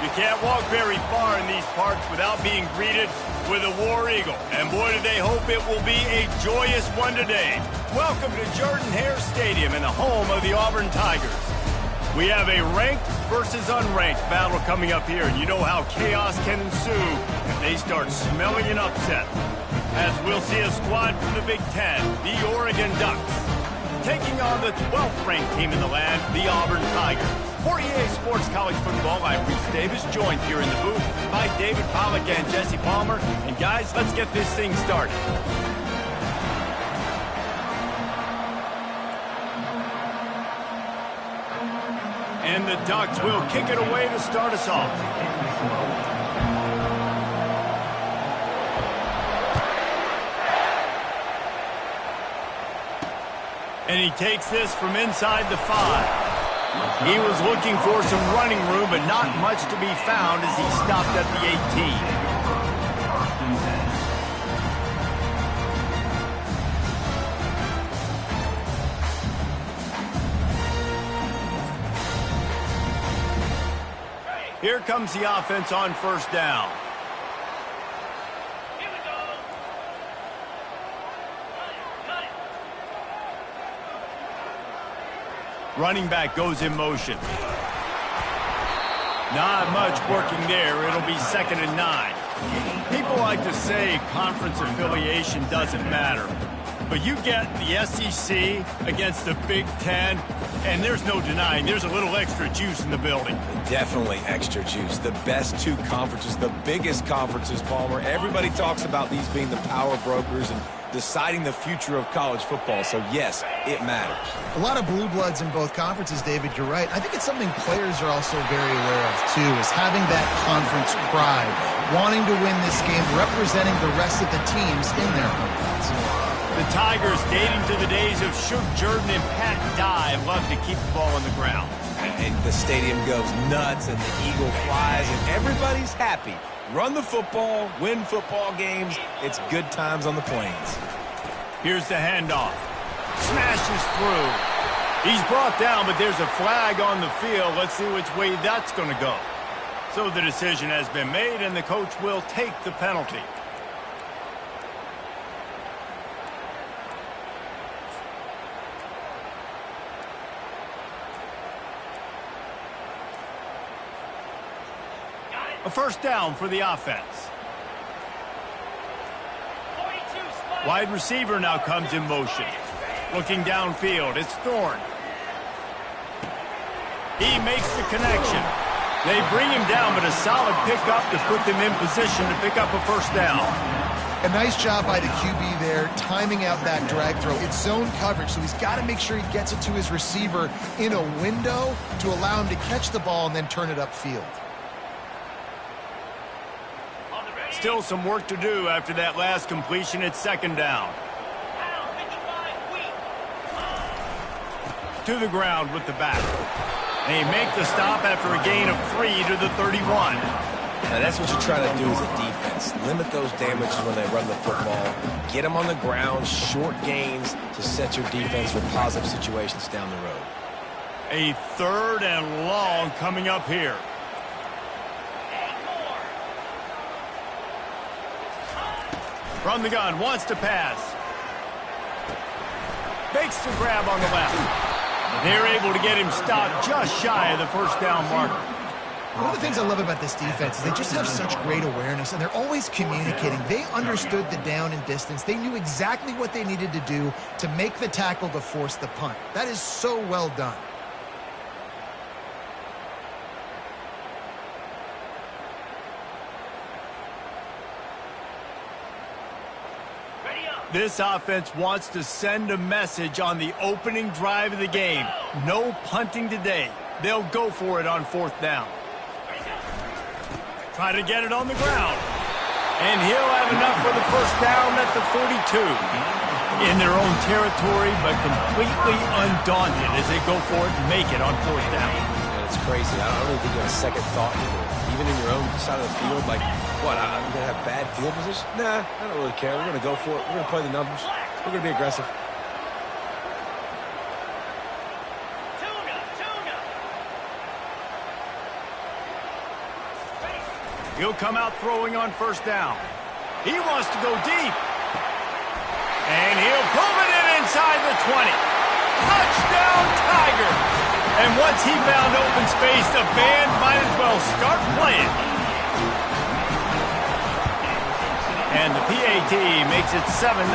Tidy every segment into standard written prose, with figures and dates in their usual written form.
You can't walk very far in these parts without being greeted with a War Eagle. And boy, do they hope it will be a joyous one today. Welcome to Jordan-Hare Stadium and the home of the Auburn Tigers. We have a ranked versus unranked battle coming up here, and you know how chaos can ensue if they start smelling an upset. As we'll see a squad from the Big Ten, the Oregon Ducks, taking on the 12th ranked team in the land, the Auburn Tigers. For EA Sports College Football, I'm Reese Davis, joined here in the booth by David Pollack and Jesse Palmer. And guys, let's get this thing started. And the Ducks will kick it away to start us off. And he takes this from inside the 5. He was looking for some running room, but not much to be found as he stopped at the 18. Here comes the offense on first down. Running back goes in motion. Not much working there. It'll be 2nd and 9. People like to say conference affiliation doesn't matter. But you get the SEC against the Big Ten, and there's no denying there's a little extra juice in the building. Definitely extra juice. The best two conferences, the biggest conferences, Palmer. Everybody talks about these being the power brokers and deciding the future of college football. So, yes, it matters. A lot of blue bloods in both conferences, David. You're right. I think it's something players are also very aware of, too, is having that conference pride, wanting to win this game, representing the rest of the teams in their conference. The Tigers, dating to the days of Shug Jordan and Pat Dye, love to keep the ball on the ground. And the stadium goes nuts, and the eagle flies, and everybody's happy. Run the football, win football games. It's good times on the plains. Here's the handoff. Smashes through. He's brought down, but there's a flag on the field. Let's see which way that's going to go. So the decision has been made, and the coach will take the penalty. A first down for the offense. Wide receiver now comes in motion. Looking downfield, it's Thorne. He makes the connection. They bring him down, but a solid pickup to put them in position to pick up a first down. A nice job by the QB there, timing out that drag throw. It's zone coverage, so he's got to make sure he gets it to his receiver in a window to allow him to catch the ball and then turn it upfield. Still some work to do after that last completion at 2nd down. To the ground with the back. They make the stop after a gain of 3 to the 31. Now that's what you try to do as a defense. Limit those damages when they run the football. Get them on the ground, short gains to set your defense for positive situations down the road. A 3rd and long coming up here. From the gun, wants to pass. Makes the grab on the left. They're able to get him stopped just shy of the first down marker. One of the things I love about this defense is they just have such great awareness, and they're always communicating. They understood the down and distance. They knew exactly what they needed to do to make the tackle to force the punt. That is so well done. This offense wants to send a message on the opening drive of the game. No punting today. They'll go for it on 4th down. Try to get it on the ground. And he'll have enough for the first down at the 42. In their own territory, but completely undaunted as they go for it and make it on 4th down. Yeah, it's crazy. I don't even think you have a second thought either. Even in your own side of the field, like, what, I'm going to have bad field position? Nah, I don't really care. We're going to go for it. We're going to play the numbers. We're going to be aggressive. He'll come out throwing on first down. He wants to go deep. And he'll pull it in inside the 20. Touchdown, Tiger! And once he found open space, the band might as well start playing. And the PAT makes it 7-0.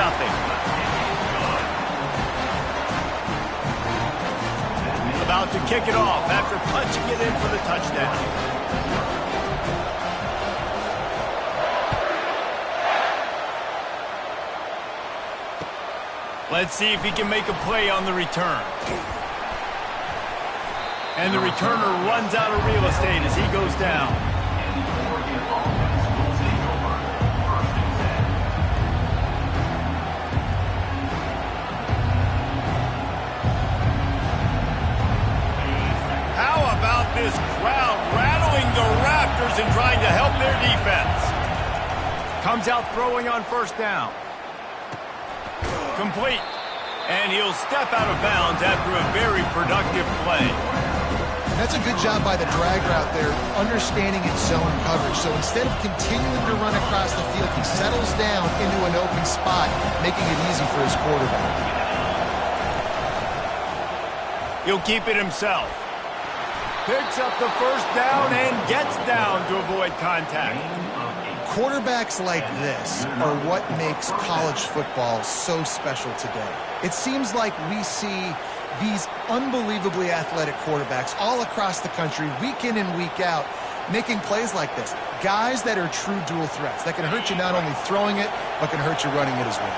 About to kick it off after punching it in for the touchdown. Let's see if he can make a play on the return. And the returner runs out of real estate as he goes down. How about this crowd rattling the rafters and trying to help their defense? Comes out throwing on first down. Complete. And he'll step out of bounds after a very productive play. That's a good job by the drag route there, understanding its zone coverage. So instead of continuing to run across the field, he settles down into an open spot, making it easy for his quarterback. He'll keep it himself. Picks up the first down and gets down to avoid contact. Quarterbacks like this are what makes college football so special today. It seems like we see these unbelievably athletic quarterbacks all across the country, week in and week out, making plays like this. Guys that are true dual threats, that can hurt you not only throwing it, but can hurt you running it as well.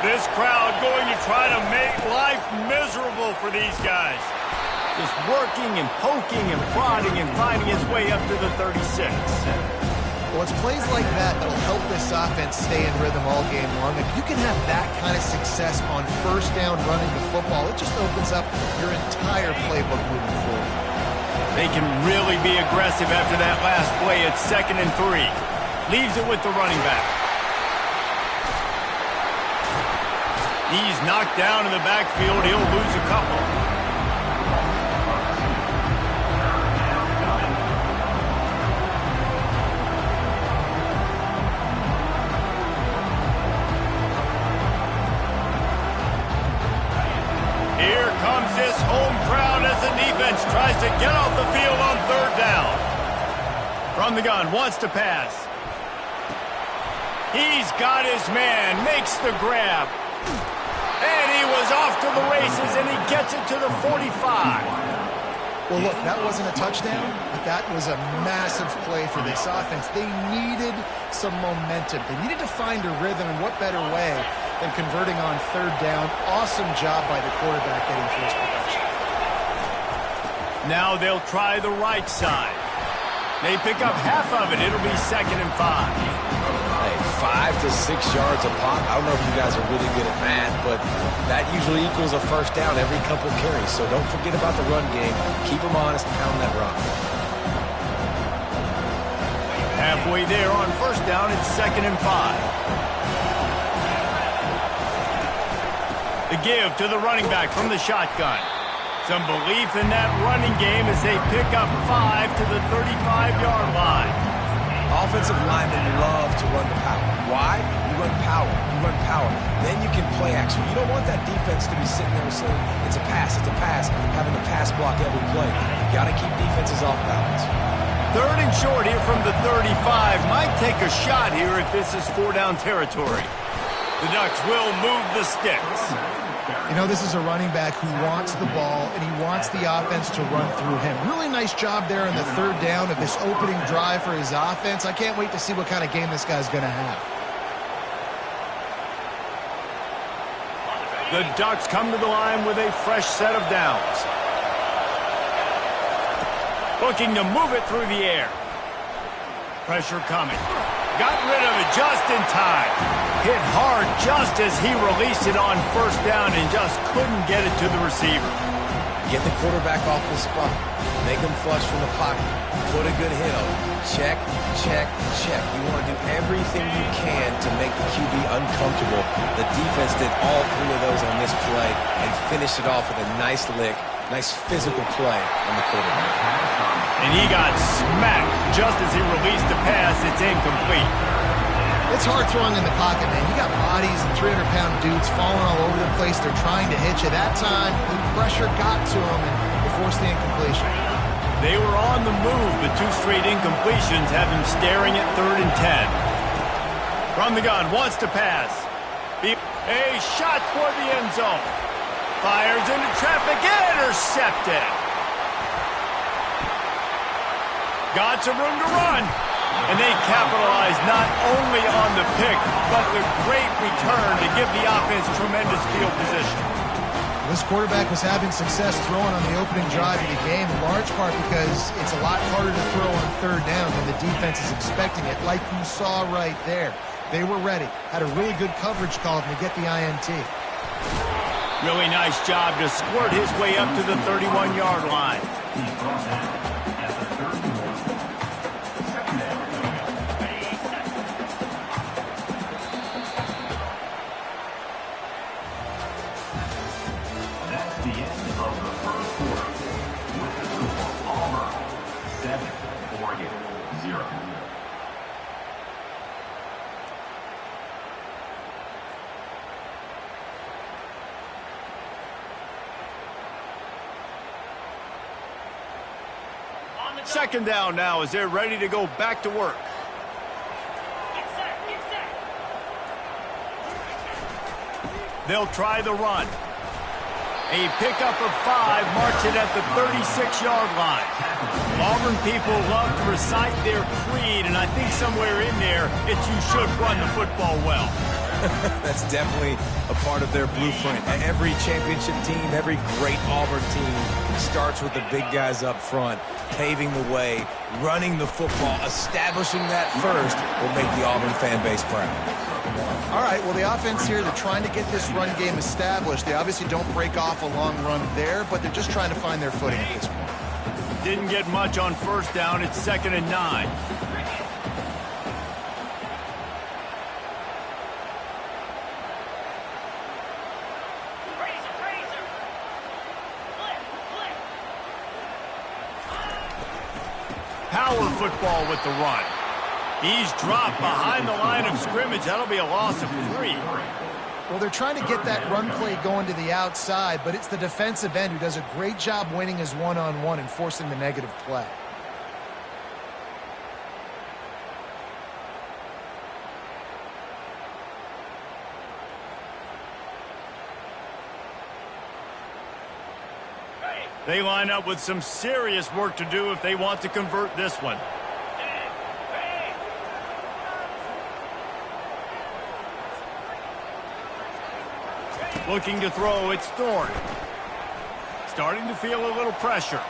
This crowd going to try to make life miserable for these guys. Just working and poking and prodding and finding his way up to the 36. Well, it's plays like that that'll help this offense stay in rhythm all game long. If you can have that kind of success on first down running the football, it just opens up your entire playbook moving forward. They can really be aggressive after that last play at 2nd and 3. Leaves it with the running back. He's knocked down in the backfield. He'll lose a couple. Here comes this home crowd as the defense tries to get off the field on 3rd down. From the gun, wants to pass. He's got his man, makes the grab. And he was off to the races, and he gets it to the 45. Well, look, that wasn't a touchdown, but that was a massive play for this offense. They needed some momentum. They needed to find a rhythm, and what better way than converting on 3rd down. Awesome job by the quarterback getting first production. Now they'll try the right side. They pick up half of it. It'll be 2nd and 5. Hey, 5 to 6 yards a pop. I don't know if you guys are really good at math, but that usually equals a first down every couple carries. So don't forget about the run game. Keep them honest, pound that rock. Halfway there on first down, it's 2nd and 5. The give to the running back from the shotgun. Some belief in that running game as they pick up 5 to the 35-yard line. Offensive linemen love to run the power. Why? You run power. You run power. Then you can play action. You don't want that defense to be sitting there saying, it's a pass, having to pass block every play. You got to keep defenses off balance. 3rd and short here from the 35. Might take a shot here if this is 4-down territory. The Ducks will move the sticks. You know, this is a running back who wants the ball, and he wants the offense to run through him. Really nice job there in the 3rd down of this opening drive for his offense. I can't wait to see what kind of game this guy's going to have. The Ducks come to the line with a fresh set of downs. Looking to move it through the air. Pressure coming. Got rid of it just in time. Hit hard just as he released it on first down and just couldn't get it to the receiver. Get the quarterback off the spot. Make him flush from the pocket. Put a good hit on him. Check, check, check. You want to do everything you can to make the QB uncomfortable. The defense did all 3 of those on this play and finished it off with a nice lick Nice physical play on the quarterback. And he got smacked just as he released the pass. It's incomplete. It's hard throwing in the pocket, man. You got bodies and 300-pound dudes falling all over the place. They're trying to hit you. That time, the pressure got to him and they forced the incompletion. They were on the move, but 2 straight incompletions have him staring at 3rd and 10. From the gun, wants to pass. A shot toward the end zone. Fires into traffic, intercepted. Got some room to run. And they capitalized not only on the pick, but the great return to give the offense tremendous field position. This quarterback was having success throwing on the opening drive of the game, in large part because it's a lot harder to throw on 3rd down when the defense is expecting it, like you saw right there. They were ready. Had a really good coverage call to get the INT. Really nice job to squirt his way up to the 31-yard line. That's the end of the first quarter. With the score, Auburn 7, Oregon 0. Second down now as they're ready to go back to work. They'll try the run. A pickup of 5 marks it at the 36-yard line. Auburn people love to recite their creed, and I think somewhere in there it's you should run the football well. That's definitely a part of their blueprint. Every championship team, every great Auburn team starts with the big guys up front, paving the way, running the football, establishing that first will make the Auburn fan base proud. All right, well, the offense here, they're trying to get this run game established. They obviously don't break off a long run there, but they're just trying to find their footing at this point. Didn't get much on 1st down. It's 2nd and 9. Power football with the run. He's dropped behind the line of scrimmage. That'll be a loss of 3. Well, they're trying to get that run play going to the outside, but it's the defensive end who does a great job winning his one-on-one and forcing the negative play. They line up with some serious work to do if they want to convert this one. Looking to throw, it's Thorne. Starting to feel a little pressure.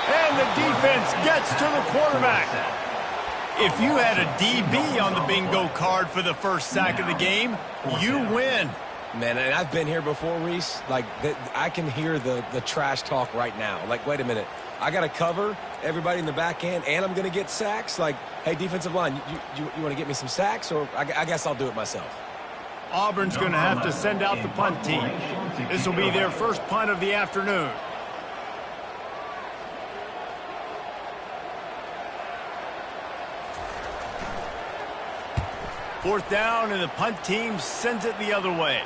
And the defense gets to the quarterback. If you had a DB on the bingo card for the first sack of the game, you win. Man, and I've been here before, Reese. Like, I can hear the trash talk right now. Like, wait a minute. I got to cover everybody in the back end, and I'm going to get sacks? Like, hey, defensive line, you want to get me some sacks? Or I guess I'll do it myself. Auburn's going to have to send out the punt team. This will be their first punt of the afternoon. Fourth down, and the punt team sends it the other way.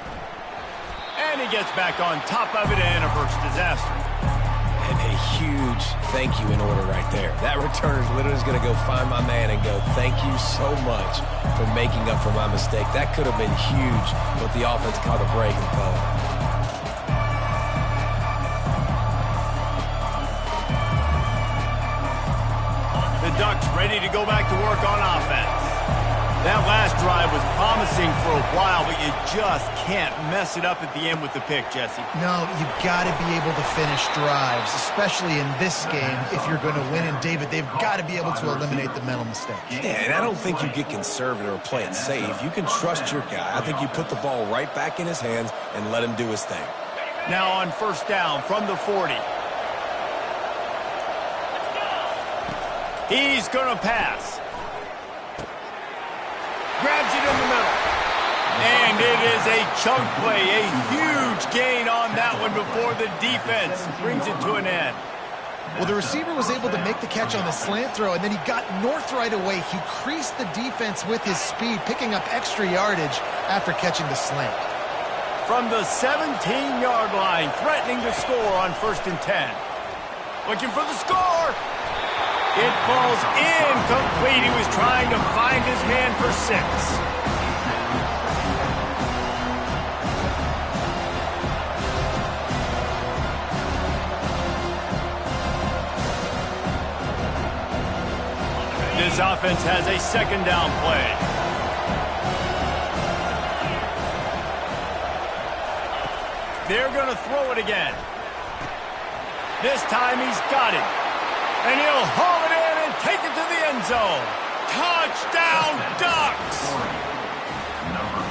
And he gets back on top of it and averts disaster. And a huge thank you in order right there. That returner is literally going to go find my man and go, thank you so much for making up for my mistake. That could have been huge, but the offense caught a break and fell. The Ducks ready to go back to work on offense. That last drive was promising for a while, but you just can't mess it up at the end with the pick, Jesse. No, you've got to be able to finish drives, especially in this game if you're going to win. And, David, they've got to be able to eliminate the mental mistakes. Yeah, and I don't think you get conservative or play it safe. You can trust your guy. I think you put the ball right back in his hands and let him do his thing. Now on first down from the 40. He's going to pass. Grabs it in the middle. And it is a chunk play, a huge gain on that one going before the defense brings it to an end. Well, the receiver was able to make the catch on the slant throw, and then he got north right away. He creased the defense with his speed, picking up extra yardage after catching the slant. From the 17-yard line, threatening to score on 1st and 10. Looking for the score. It falls incomplete. He was trying to find his man for 6. This offense has a 2nd down play. They're going to throw it again. This time he's got it. And he'll haul it in and take it to the end zone. Touchdown, Ducks!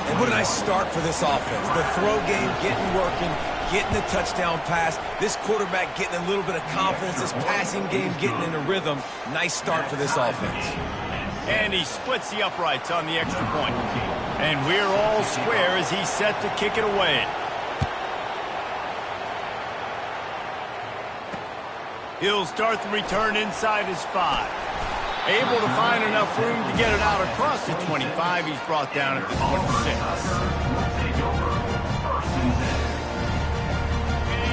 And what a nice start for this offense. The throw game getting working, getting the touchdown pass. This quarterback getting a little bit of confidence. This passing game getting in a rhythm. Nice start for this offense. And he splits the uprights on the extra point. And we're all square as he's set to kick it away. He'll start the return inside his 5. Able to find enough room to get it out across the 25. He's brought down at the 26.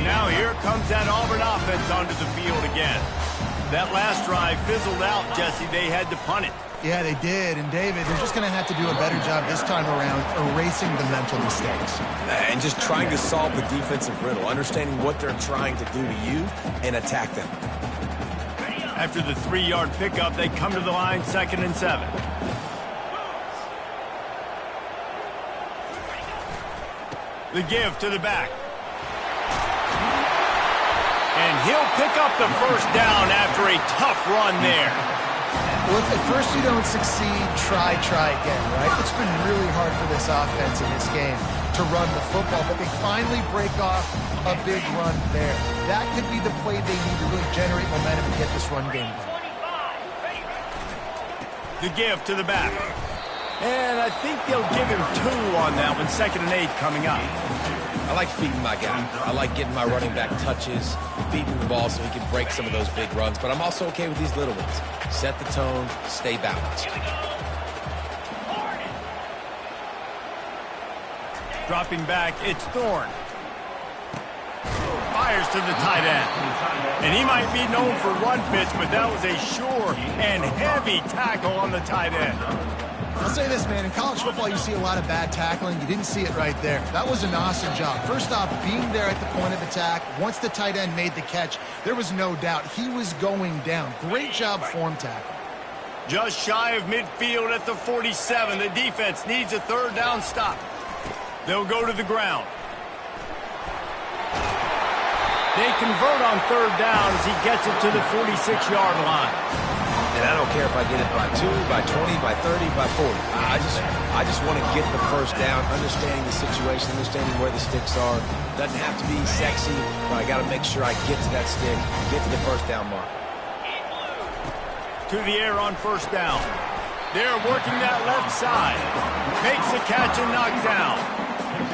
Now here comes that Auburn offense onto the field again. That last drive fizzled out, Jesse. They had to punt it. Yeah, they did. And, David, they're just going to have to do a better job this time around erasing the mental mistakes. And just trying to solve the defensive riddle, understanding what they're trying to do to you and attack them. After the 3-yard pickup, they come to the line 2nd and 7. The give to the back. And he'll pick up the 1st down after a tough run there. Well, if at first you don't succeed, try again, right? It's been really hard for this offense in this game to run the football, but they finally break off a big run there. That could be the play they need to really generate momentum and get this run game going. The give to the back. And I think they'll give him 2 on that one. 2nd and 8 coming up. I like feeding my guy. I like getting my running back touches, feeding the ball so he can break some of those big runs. But I'm also okay with these little ones. Set the tone, stay balanced. Dropping back, it's Thorne. Fires to the tight end. And he might be known for run fits, but that was a sure and heavy tackle on the tight end. I'll say this, man. In college football, you see a lot of bad tackling. You didn't see it right there. That was an awesome job. First off, being there at the point of attack. Once the tight end made the catch, there was no doubt he was going down. Great job form tackle. Just shy of midfield at the 47. The defense needs a 3rd down stop. They'll go to the ground. They convert on 3rd down as he gets it to the 46-yard line. And I don't care if I get it by 2, by 20, by 30, by 40. I just want to get the 1st down, understanding the situation, understanding where the sticks are. Doesn't have to be sexy, but I got to make sure I get to that stick, get to the 1st down mark. To the air on 1st down. They're working that left side. Makes the catch and knocked down.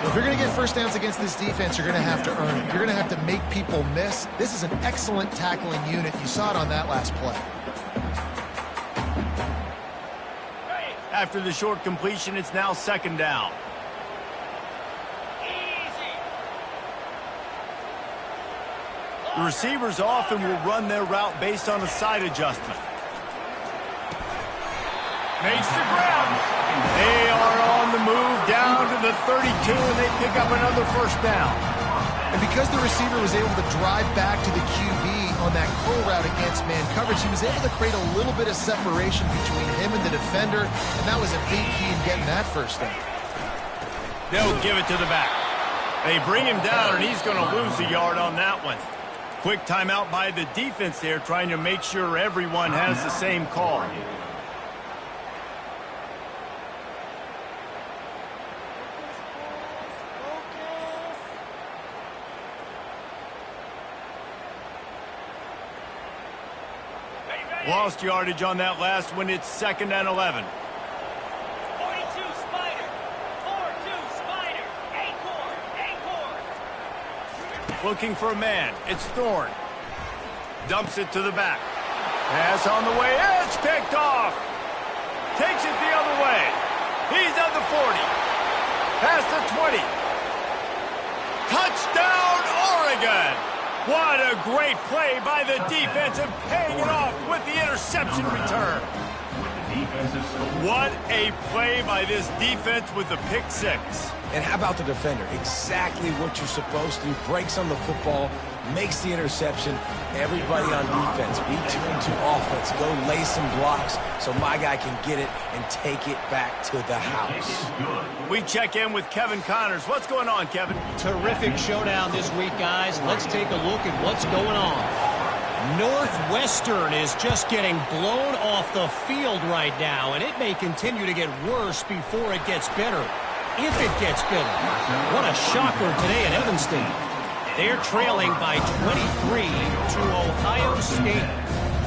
If you're going to get 1st downs against this defense, you're going to have to earn it. You're going to have to make people miss. This is an excellent tackling unit. You saw it on that last play. After the short completion, it's now 2nd down. The receivers often will run their route based on a side adjustment. Makes the grab. They are on the move down to the 32, and they pick up another 1st down. And because the receiver was able to drive back to the QB on that curl route against man coverage, he was able to create a little bit of separation between him and the defender, and that was a big key in getting that 1st down. They'll give it to the back. They bring him down, and he's going to lose a yard on that one. Quick timeout by the defense there, trying to make sure everyone has the same call. Lost yardage on that last one. It's 2nd and 11. 42 Spider. 4-2 Spider. Acorn. Looking for a man. It's Thorne. Dumps it to the back. Pass on the way. It's picked off. Takes it the other way. He's at the 40. Past the 20. Touchdown, Oregon! What a great play by the defense and paying it off with the interception return. What a play by this defense with the pick six. And how about the defender? Exactly what you're supposed to. Breaks on the football, makes the interception. Everybody on defense, we turn to offense. Go lay some blocks so my guy can get it and take it back to the house. We check in with Kevin Connors. What's going on, Kevin? Terrific showdown this week, guys. Let's take a look at what's going on. Northwestern is just getting blown off the field right now, and it may continue to get worse before it gets better. If it gets better. What a shocker today at Evanston. They're trailing by 23 to Ohio State.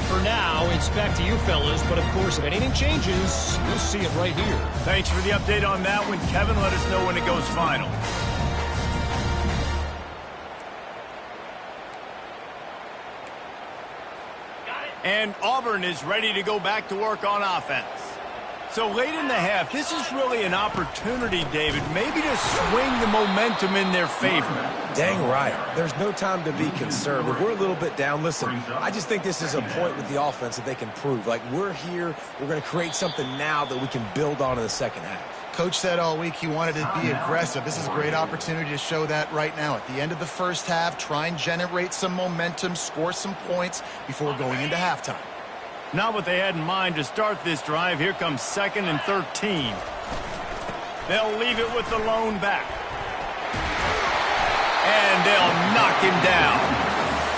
For now, it's back to you fellas, but of course, if anything changes, you'll see it right here. Thanks for the update on that one, Kevin. Let us know when it goes final. And Auburn is ready to go back to work on offense. So late in the half, this is really an opportunity, David, maybe to swing the momentum in their favor. Dang right. There's no time to be concerned. If we're a little bit down, listen, I just think this is a point with the offense that they can prove. Like, we're here, we're going to create something now that we can build on in the second half. Coach said all week he wanted to be aggressive. This is a great opportunity to show that right now. At the end of the first half, try and generate some momentum, score some points before going into halftime. Not what they had in mind to start this drive. Here comes 2nd and 13. They'll leave it with the lone back. And they'll knock him down.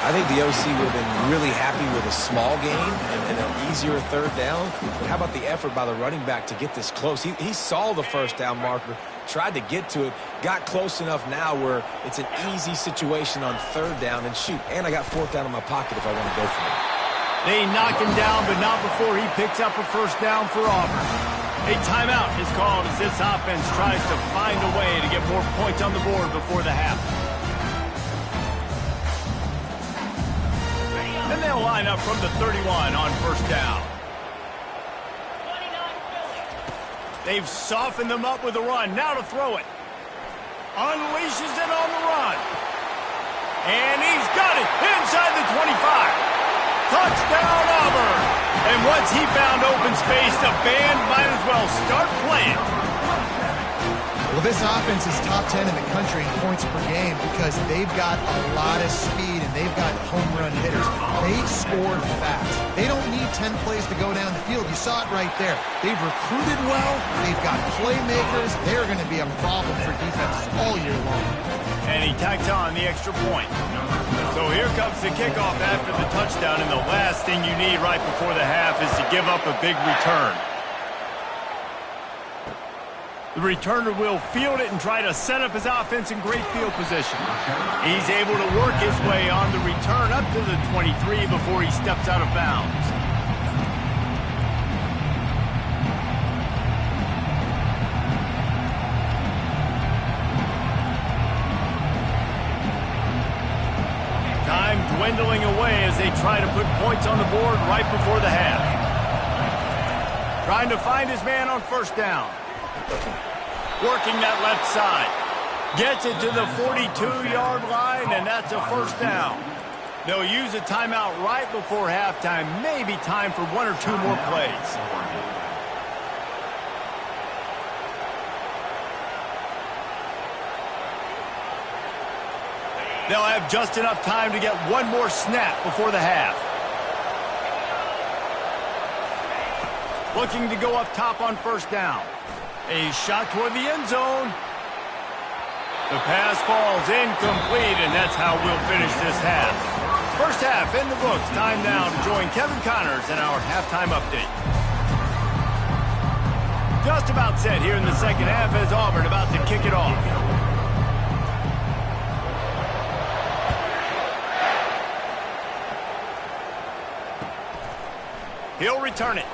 I think the OC would have been really happy with a small gain and an easier third down. But how about the effort by the running back to get this close? He saw the first down marker, tried to get to it, got close enough now where it's an easy situation on third down. And shoot, and I got fourth down in my pocket if I want to go for it. They knock him down, but not before he picks up a first down for Auburn. A timeout is called as this offense tries to find a way to get more points on the board before the half. And they'll line up from the 31 on first down. They've softened them up with a run. Now to throw it. Unleashes it on the run. And he's got it inside the 25. Touchdown, Auburn! And once he found open space, the band might as well start playing. Well, this offense is top 10 in the country in points per game because they've got a lot of speed and they've got home run hitters. They score fast. They don't need 10 plays to go down the field. You saw it right there. They've recruited well. They've got playmakers. They're going to be a problem for defenses all year long. And he tacks on the extra point. So here comes the kickoff after the touchdown, and the last thing you need right before the half is to give up a big return. The returner will field it and try to set up his offense in great field position. He's able to work his way on the return up to the 23 before he steps out of bounds. Time dwindling away as they try to put points on the board right before the half. Trying to find his man on first down. Working that left side. Gets it to the 42-yard line, and that's a first down. They'll use a timeout right before halftime. Maybe time for one or two more plays. They'll have just enough time to get one more snap before the half. Looking to go up top on first down. A shot toward the end zone. The pass falls incomplete, and that's how we'll finish this half. First half in the books. Time now to join Kevin Connors in our halftime update. Just about set here in the second half as Auburn about to kick it off. He'll return it.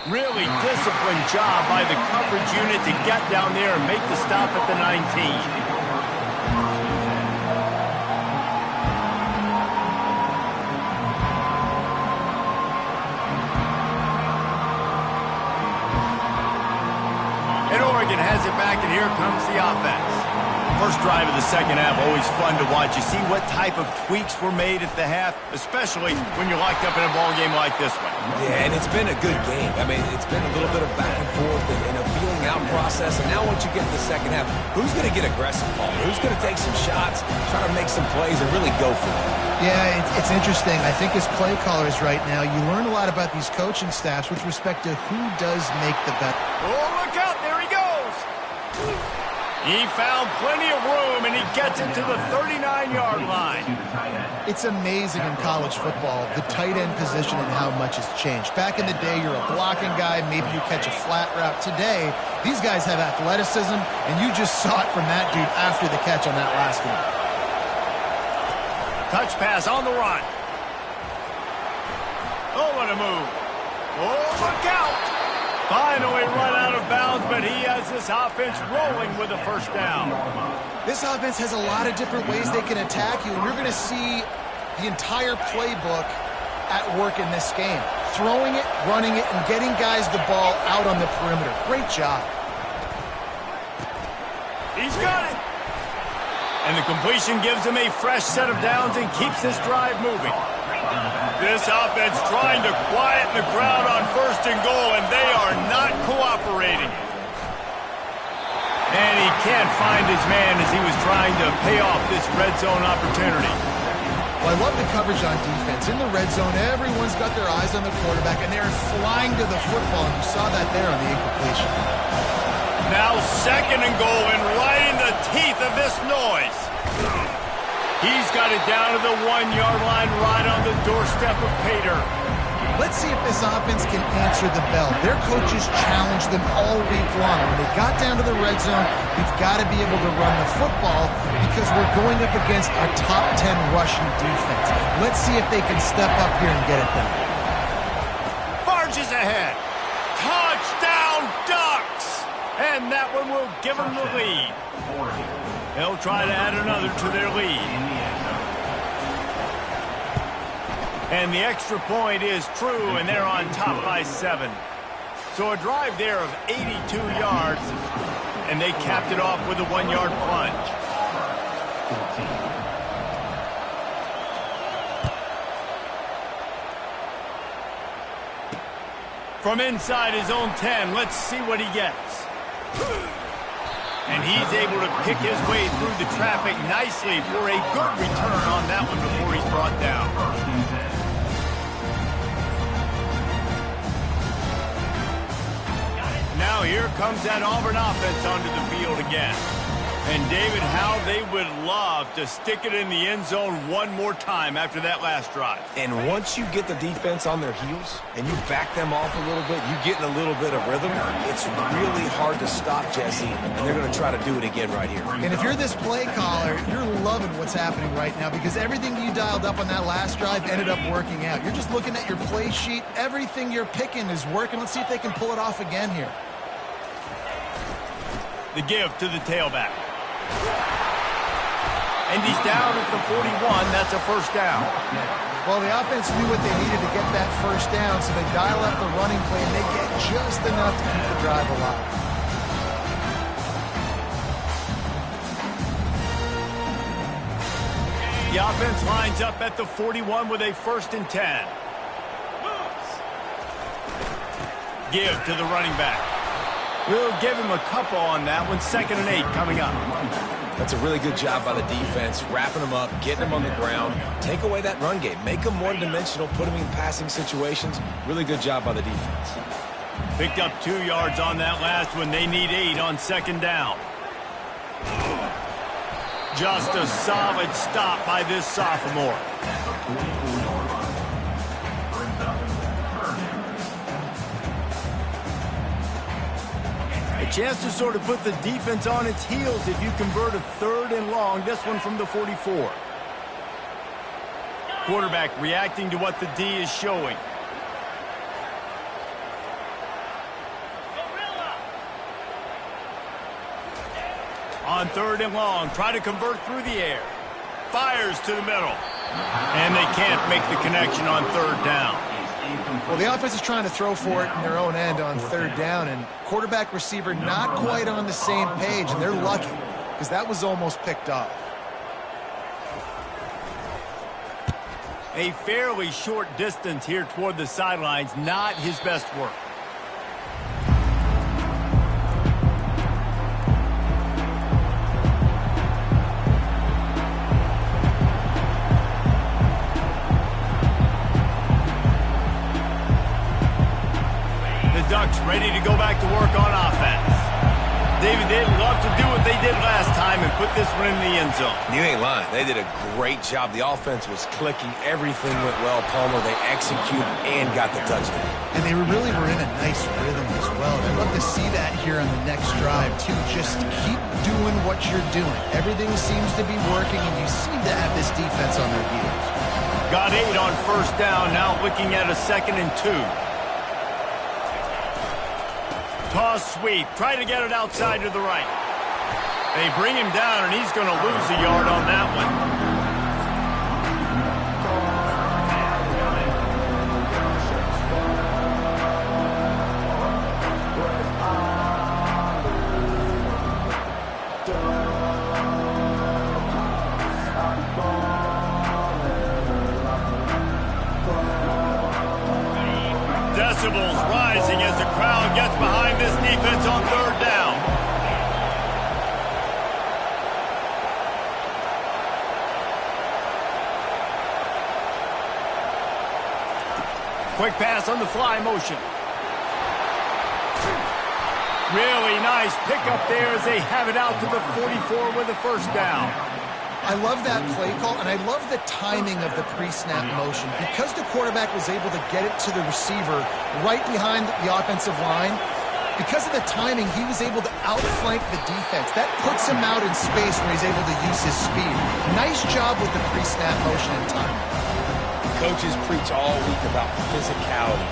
Really disciplined job by the coverage unit to get down there and make the stop at the 19. here comes the offense. First drive of the second half, always fun to watch. You see what type of tweaks were made at the half, especially when you're locked up in a ball game like this one. Yeah, and it's been a good game. I mean, it's been a little bit of back and forth and a feeling out process. And now once you get to the second half, who's going to get aggressive, Paul? Who's going to take some shots, try to make some plays, and really go for it? Yeah, it's interesting. I think as play callers right now, you learn a lot about these coaching staffs with respect to who does make the bet. Oh, look out. There he goes. He found plenty of room, and he gets it to the 39-yard line. It's amazing in college football, the tight end position and how much has changed. Back in the day, you're a blocking guy, maybe you catch a flat route. Today, these guys have athleticism, and you just saw it from that dude after the catch on that last one. Touch pass on the run. Oh, what a move. Oh, look out. Finally run out of bounds, but he has this offense rolling with a first down. This offense has a lot of different ways they can attack you, and you're going to see the entire playbook at work in this game. Throwing it, running it, and getting guys the ball out on the perimeter. Great job. He's got it. And the completion gives him a fresh set of downs and keeps this drive moving. This offense trying to quieten the crowd on first and goal, and they are not cooperating. And he can't find his man as he was trying to pay off this red zone opportunity. Well, I love the coverage on defense. In the red zone, everyone's got their eyes on the quarterback, and they're flying to the football, and you saw that there on the incompletion. Now second and goal, and right in the teeth of this noise. He's got it down to the 1-yard line, right on the doorstep of Pater. Let's see if this offense can answer the bell. Their coaches challenged them all week long. When they got down to the red zone, we've got to be able to run the football because we're going up against a top 10 rushing defense. Let's see if they can step up here and get it done. Barges ahead. Touchdown, Ducks! And that one will give them the lead. They'll try to add another to their lead. And the extra point is true, and they're on top by 7. So a drive there of 82 yards, and they capped it off with a 1-yard plunge. From inside his own 10, let's see what he gets. And he's able to pick his way through the traffic nicely for a good return on that one before he's brought down. Now here comes that Auburn offense onto the field again. And David, how they would love to stick it in the end zone one more time after that last drive. And once you get the defense on their heels and you back them off a little bit, you get in a little bit of rhythm, it's really hard to stop, Jesse, and they're going to try to do it again right here. And if you're this play caller, you're loving what's happening right now because everything you dialed up on that last drive ended up working out. You're just looking at your play sheet. Everything you're picking is working. Let's see if they can pull it off again here. The give to the tailback. And he's down at the 41. That's a first down. Well, the offense knew what they needed to get that first down, so they dial up the running play, and they get just enough to keep the drive alive. The offense lines up at the 41 with a 1st and 10. Give to the running back. We'll give him a couple on that one. 2nd and 8 coming up. That's a really good job by the defense, wrapping them up, getting them on the ground. Take away that run game. Make them one-dimensional, put them in passing situations. Really good job by the defense. Picked up 2 yards on that last one. They need 8 on 2nd down. Just a solid stop by this sophomore. A chance to sort of put the defense on its heels if you convert a 3rd and long. This one from the 44. Quarterback reacting to what the D is showing. On 3rd and long, try to convert through the air. Fires to the middle. And they can't make the connection on 3rd down. Well, the offense is trying to throw for it in their own end on third down, and quarterback receiver not quite on the same page, and they're lucky because that was almost picked off. A fairly short distance here toward the sidelines, not his best work. The Ducks ready to go back to work on offense. David, they'd love to do what they did last time and put this one in the end zone. You ain't lying. They did a great job. The offense was clicking. Everything went well, Palmer. They executed and got the touchdown. And they really were in a nice rhythm as well. I'd love to see that here on the next drive, too. Just keep doing what you're doing. Everything seems to be working, and you seem to have this defense on their heels. Got 8 on first down, now looking at a 2nd and 2. Toss sweep, try to get it outside to the right. They bring him down, and he's going to lose a yard on that one. Decibels rising as the crowd gets behind this defense on third down. Quick pass on the fly motion. Really nice pickup there as they have it out to the 44 with a first down. I love that play call, and I love the timing of the pre-snap motion. Because the quarterback was able to get it to the receiver right behind the offensive line, because of the timing, he was able to outflank the defense. That puts him out in space where he's able to use his speed. Nice job with the pre-snap motion and timing. Coaches preach all week about physicality.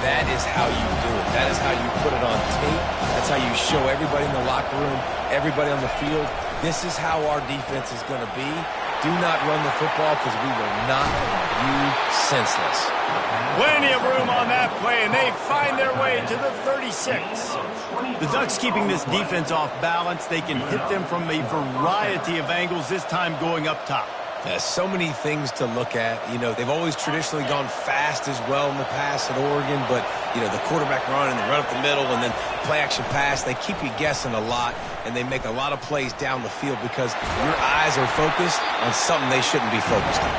That is how you do it. That is how you put it on tape. That's how you show everybody in the locker room, everybody on the field. This is how our defense is going to be. Do not run the football because we will knock you senseless. Plenty of room on that play, and they find their way to the 36. The Ducks keeping this defense off balance. They can hit them from a variety of angles, this time going up top. So many things to look at. You know, they've always traditionally gone fast as well in the past at Oregon, but, you know, the quarterback run and the run up the middle and then play action pass, they keep you guessing a lot, and they make a lot of plays down the field because your eyes are focused on something they shouldn't be focused on.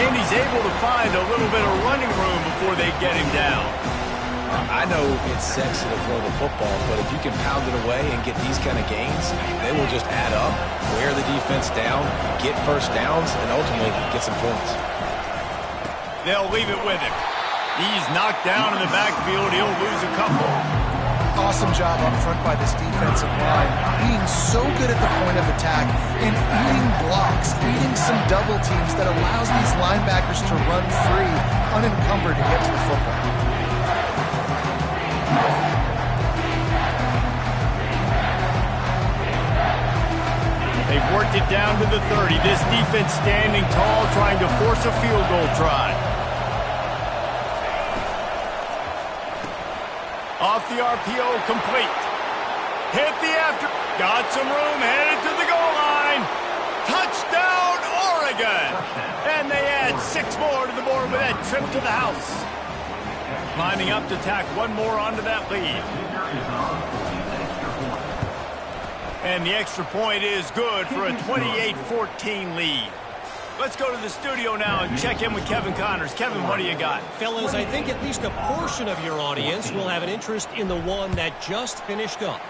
And he's able to find a little bit of running room before they get him down. I know it's sexy to throw the football, but if you can pound it away and get these kind of gains, they will just add up, wear the defense down, get first downs, and ultimately get some points. They'll leave it with him. He's knocked down in the backfield. He'll lose a couple. Awesome job up front by this defensive line, being so good at the point of attack and eating blocks, eating some double teams that allows these linebackers to run free, unencumbered to get to the football. They've worked it down to the 30. This defense standing tall, trying to force a field goal try. Off the RPO, complete. Hit the after. Got some room, headed to the goal line. Touchdown, Oregon! And they add 6 more to the board with that trip to the house. Lining up to tack one more onto that lead. And the extra point is good for a 28-14 lead. Let's go to the studio now and check in with Kevin Connors. Kevin, what do you got? Fellas, I think at least a portion of your audience will have an interest in the one that just finished up.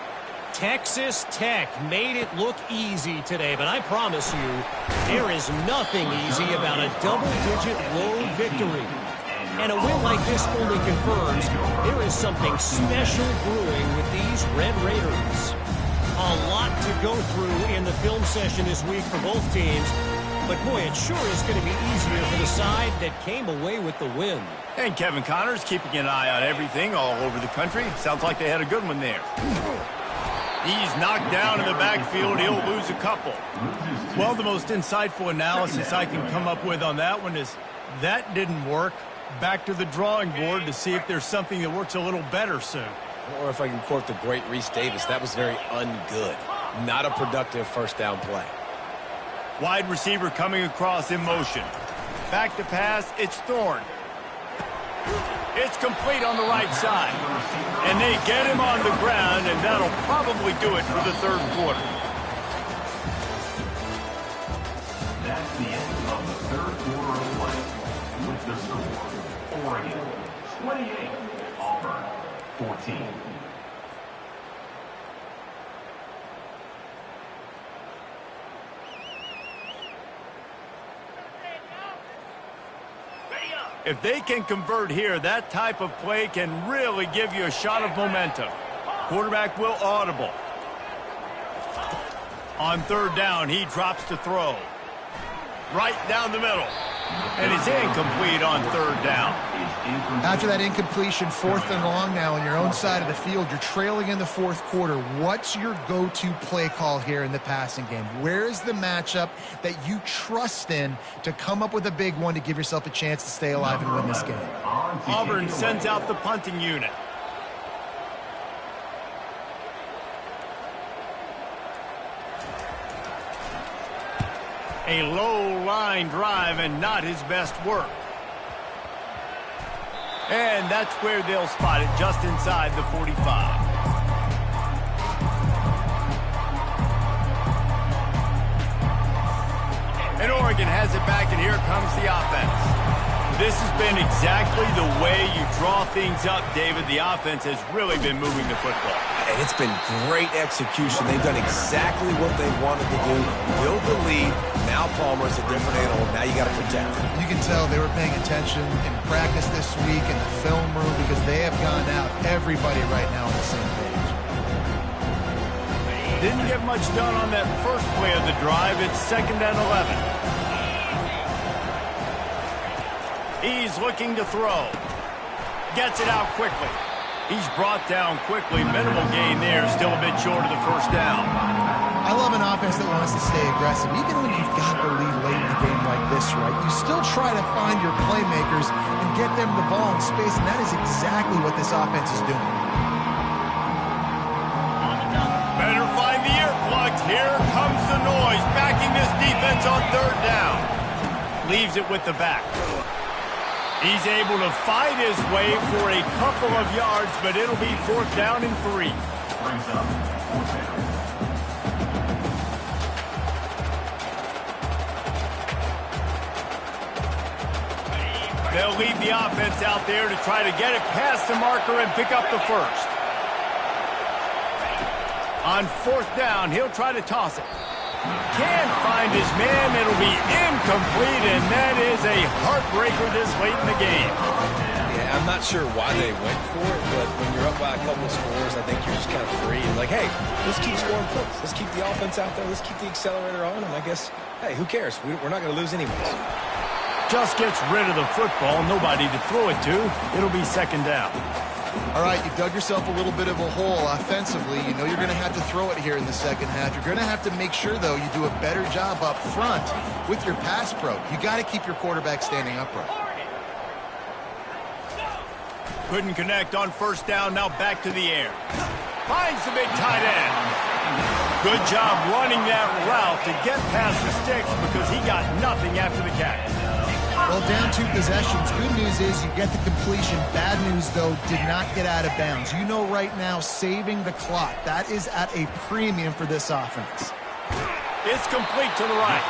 Texas Tech made it look easy today, but I promise you, there is nothing easy about a double-digit road victory. And a win like this only confirms there is something special brewing with these Red Raiders. A lot to go through in the film session this week for both teams, but boy, it sure is going to be easier for the side that came away with the win. And Kevin Connors keeping an eye on everything all over the country. Sounds like they had a good one there. He's knocked down in the backfield. He'll lose a couple. Well, the most insightful analysis I can come up with on that one is that didn't work. Back to the drawing board to see if there's something that works a little better soon. Or if I can quote the great Reese Davis, that was very ungood. Not a productive first down play. Wide receiver coming across in motion. Back to pass, it's Thorne. It's complete on the right side. And they get him on the ground, and that'll probably do it for the third quarter. That's the end of the third quarter of play. With the score, Oregon 28, Auburn 14. If they can convert here, that type of play can really give you a shot of momentum. Quarterback will audible. On third down, he drops to throw. Right down the middle. And it's incomplete on third down. After that incompletion, 4th and long now on your own side of the field, you're trailing in the fourth quarter. What's your go-to play call here in the passing game? Where is the matchup that you trust in to come up with a big one to give yourself a chance to stay alive and win this game? Auburn sends out the punting unit. A low line drive and not his best work. And that's where they'll spot it, just inside the 45. And Oregon has it back, and here comes the offense. This has been exactly the way you draw things up, David. The offense has really been moving the football. And it's been great execution. They've done exactly what they wanted to do. Build the lead. Now Palmer's a different animal. Now you got to protect him. You can tell they were paying attention in practice this week in the film room because they have gone out, everybody right now on the same page. Didn't get much done on that first play of the drive. It's 2nd and 11. He's looking to throw. Gets it out quickly. He's brought down quickly. Minimal gain there. Still a bit short of the first down. I love an offense that wants to stay aggressive. Even when you've got the lead late in the game like this, right, you still try to find your playmakers and get them the ball in space, and that is exactly what this offense is doing. Better find the earplugs. Here comes the noise. Backing this defense on third down. Leaves it with the back. He's able to fight his way for a couple of yards, but it'll be 4th down and 3. Brings up 4th down. They'll leave the offense out there to try to get it past the marker and pick up the first. On 4th down, he'll try to toss it. Can't find his man. It'll be incomplete, and that is a heartbreaker this late in the game. Yeah, I'm not sure why they went for it, but when you're up by a couple of scores, I think you're just kind of free. And like, hey, let's keep scoring points. Let's keep the offense out there. Let's keep the accelerator on. And I guess, hey, who cares? We're not going to lose anyways. Just gets rid of the football. Nobody to throw it to. It'll be 2nd down. All right, you've dug yourself a little bit of a hole offensively. You know you're going to have to throw it here in the second half. You're going to have to make sure, though, you do a better job up front with your pass pro. You got to keep your quarterback standing upright. Couldn't connect on 1st down. Now back to the air. Finds the big tight end. Good job running that route to get past the sticks because he got nothing after the catch. Well, down 2 possessions. Good news is you get the completion. Bad news, though, did not get out of bounds. You know right now, saving the clock. That is at a premium for this offense. It's complete to the right.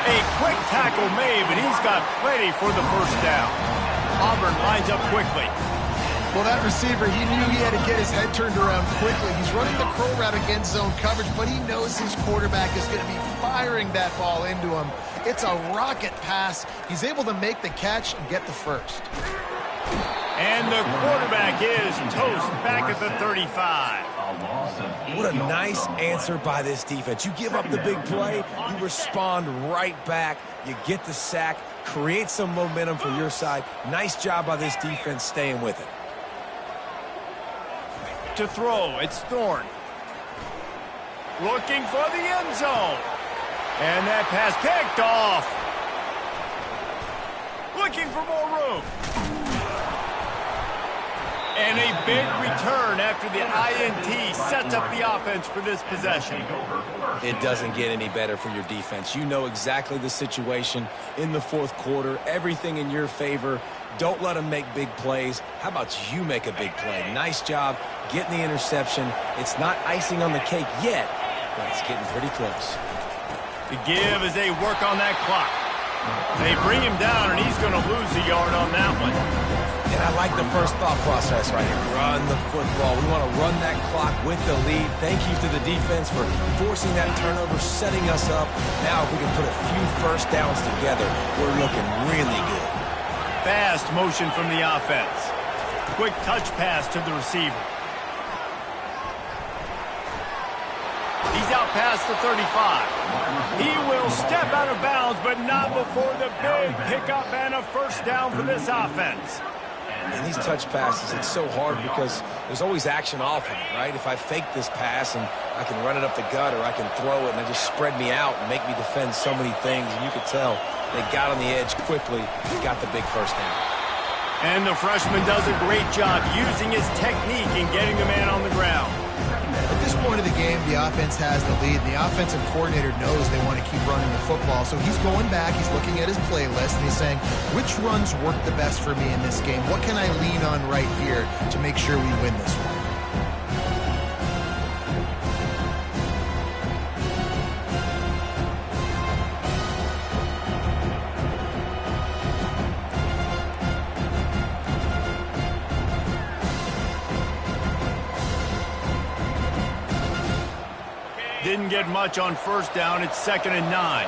A quick tackle made, but he's got plenty for the first down. Auburn lines up quickly. Well, that receiver, he knew he had to get his head turned around quickly. He's running the crow route against zone coverage, but he knows his quarterback is going to be firing that ball into him. It's a rocket pass. He's able to make the catch and get the first. And the quarterback is toast back at the 35. What a nice answer by this defense. You give up the big play, you respond right back, you get the sack, create some momentum for your side. Nice job by this defense staying with it. To throw, it's Thorne. Looking for the end zone. And that pass picked off. Looking for more room. And a big return after the INT sets up the offense for this possession. It doesn't get any better for your defense. You know exactly the situation in the fourth quarter. Everything in your favor. Don't let them make big plays. How about you make a big play? Nice job getting the interception. It's not icing on the cake yet, but it's getting pretty close. The give as they work on that clock. They bring him down, and he's going to lose a yard on that one. And I like the first thought process right here. Run the football. We want to run that clock with the lead. Thank you to the defense for forcing that turnover, setting us up. Now if we can put a few first downs together, we're looking really good. Fast motion from the offense. Quick touch pass to the receiver. He's out past the 35. He will step out of bounds, but not before the big pickup and a first down for this offense. And these touch passes, it's so hard because there's always action off of it, right? If I fake this pass and I can run it up the gut or I can throw it and they just spread me out and make me defend so many things, and you could tell they got on the edge quickly and got the big first down. And the freshman does a great job using his technique and getting the man on the ground. At this point of the game, the offense has the lead, and the offensive coordinator knows they want to keep running the football. So he's going back, he's looking at his playlist, and he's saying, which runs work the best for me in this game? What can I lean on right here to make sure we win this one? Didn't get much on first down. It's 2nd and 9.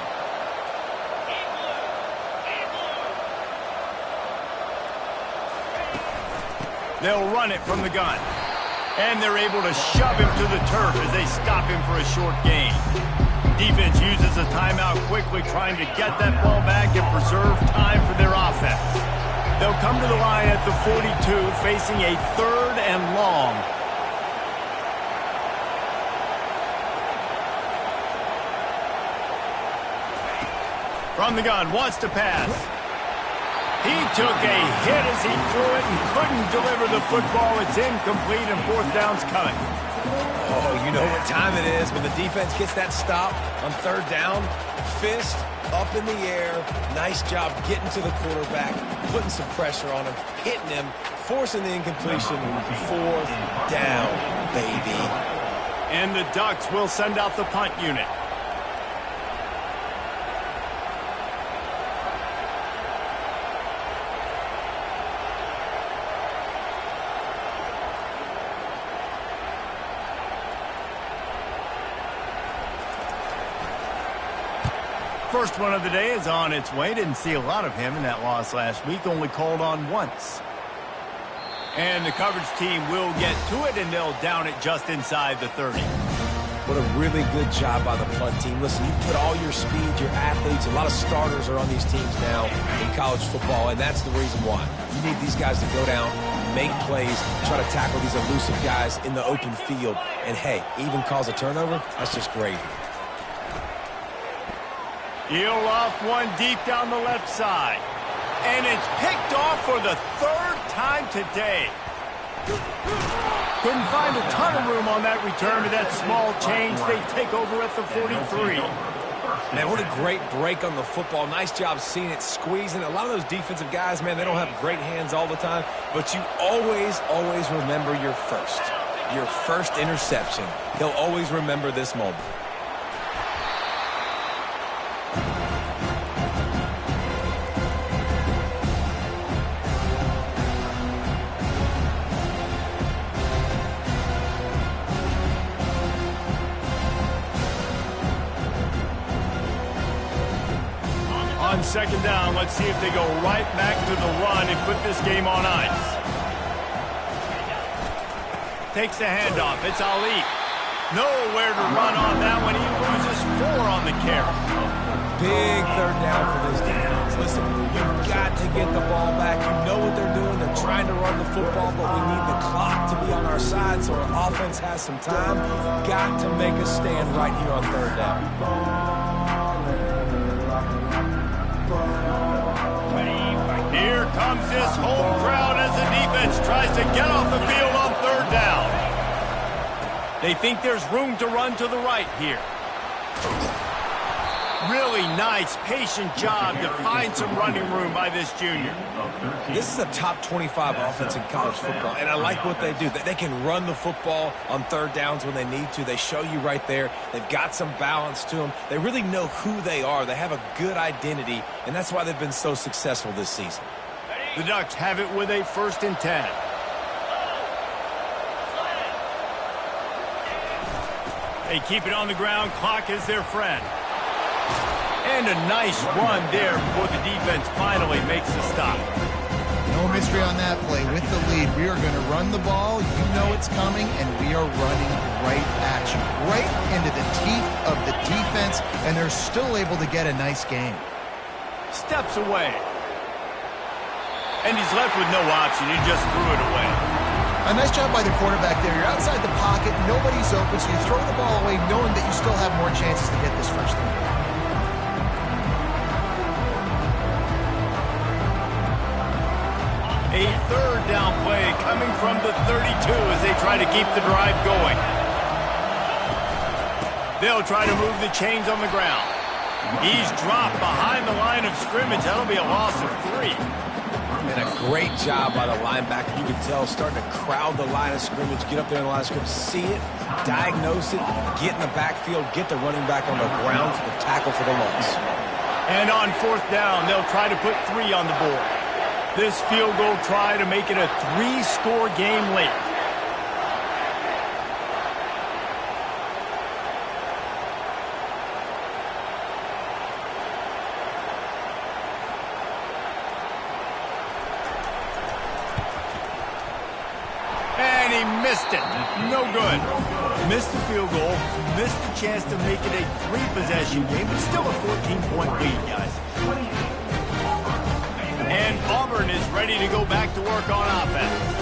They'll run it from the gun. And they're able to shove him to the turf as they stop him for a short gain. Defense uses a timeout quickly, trying to get that ball back and preserve time for their offense. They'll come to the line at the 42, facing a 3rd and long. From the gun, wants to pass. He took a hit as he threw it and couldn't deliver the football. It's incomplete and 4th down's coming. Oh, you know what time it is when the defense gets that stop on 3rd down. Fist up in the air. Nice job getting to the quarterback, putting some pressure on him, hitting him, forcing the incompletion. 4th down, baby. And the Ducks will send out the punt unit. First one of the day is on its way. Didn't see a lot of him in that loss last week. Only called on once. And the coverage team will get to it, and they'll down it just inside the 30. What a really good job by the punt team. Listen, you put all your speed, your athletes, a lot of starters are on these teams now in college football, and that's the reason why. You need these guys to go down, make plays, try to tackle these elusive guys in the open field, and hey, even cause a turnover, that's just gravy. He'll loft one deep down the left side. And it's picked off for the 3rd time today. Couldn't find a ton of room on that return to that small change. They take over at the 43. Man, what a great break on the football. Nice job seeing it, squeezing. A lot of those defensive guys, man, they don't have great hands all the time. But you always, always remember your first interception. They'll always remember this moment. On 2nd down, let's see if they go right back to the run and put this game on ice. Takes the handoff. It's Ali. Nowhere to run on that one. He loses 4 on the carry. Big 3rd down for this defense. Listen, you've got to get the ball back. You know what they're doing. They're trying to run the football, but we need the clock to be on our side so our offense has some time. Got to make a stand right here on 3rd down. Here comes this home crowd as the defense defense tries to get off the field on third down. They think there's room to run to the right here. Really nice, patient job to find some running room by this junior. This is a top 25 offense in college football, and I like what they do. They can run the football on third downs when they need to. They show you right there. They've got some balance to them. They really know who they are. They have a good identity, and that's why they've been so successful this season. The Ducks have it with a 1st and 10. They keep it on the ground. Clock is their friend. And a nice run there before the defense finally makes the stop. No mystery on that play. With the lead, we are going to run the ball. You know it's coming, and we are running right at you. Right into the teeth of the defense, and they're still able to get a nice gain. Steps away. And he's left with no option. He just threw it away. A nice job by the quarterback there. You're outside the pocket. Nobody's open, so you throw the ball away knowing that you still have more chances to get this first down. A third down play coming from the 32 as they try to keep the drive going. They'll try to move the chains on the ground. He's dropped behind the line of scrimmage. That'll be a loss of 3. And a great job by the linebacker. You can tell starting to crowd the line of scrimmage, get up there in the line of scrimmage, see it, diagnose it, get in the backfield, get the running back on the ground for the tackle for the loss. And on 4th down, they'll try to put 3 on the board. This field goal try to make it a 3-score game late. And he missed it. No good. Missed the field goal. Missed the chance to make it a 3-possession game, but still a 14-point lead, guys. And Auburn is ready to go back to work on offense.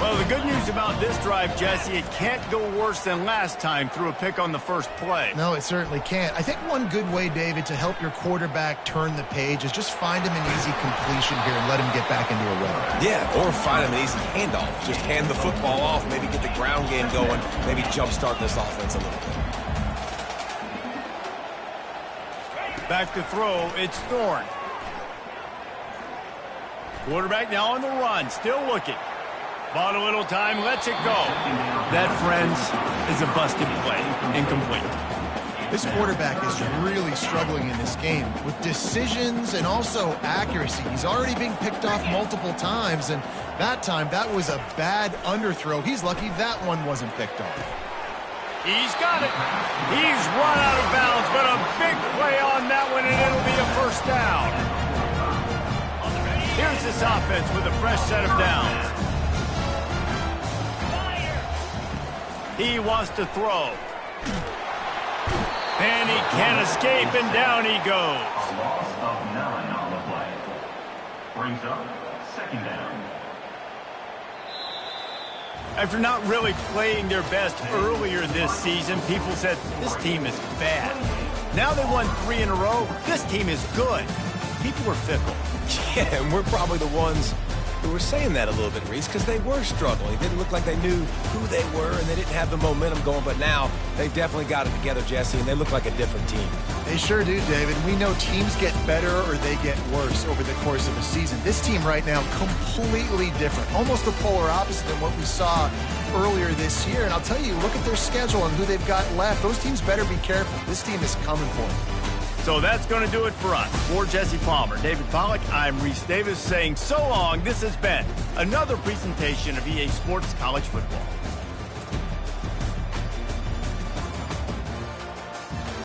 Well, the good news about this drive, Jesse, it can't go worse than last time through a pick on the first play. No, it certainly can't. I think one good way, David, to help your quarterback turn the page is just find him an easy completion here and let him get back into a rhythm. Yeah, or find him an easy handoff. Just hand the football off, maybe get the ground game going, maybe jumpstart this offense a little bit. Back to throw, it's Thorne. Quarterback now on the run, still looking. Bought a little time, lets it go. That, friends, is a busted play. Incomplete. This quarterback is really struggling in this game with decisions and also accuracy. He's already being picked off multiple times, and that time, that was a bad underthrow. He's lucky that one wasn't picked off. He's got it. He's run out of bounds, but a big play on that one, and it'll be a first down. Here's this offense with a fresh set of downs. He wants to throw. And he can't escape, and down he goes. A loss of 9 on the play. Brings up 2nd down. After not really playing their best earlier this season, people said, this team is bad. Now they won 3 in a row. This team is good. People are fickle. Yeah, and we're probably the ones who were saying that a little bit, Reese, because they were struggling. It didn't look like they knew who they were, and they didn't have the momentum going. But now they've definitely got it together, Jesse, and they look like a different team. They sure do, David. We know teams get better or they get worse over the course of a season. This team right now, completely different. Almost the polar opposite than what we saw earlier this year. And I'll tell you, look at their schedule and who they've got left. Those teams better be careful. This team is coming for them. So that's going to do it for us. For Jesse Palmer, David Pollack, I'm Reese Davis saying so long. This has been another presentation of EA Sports College Football.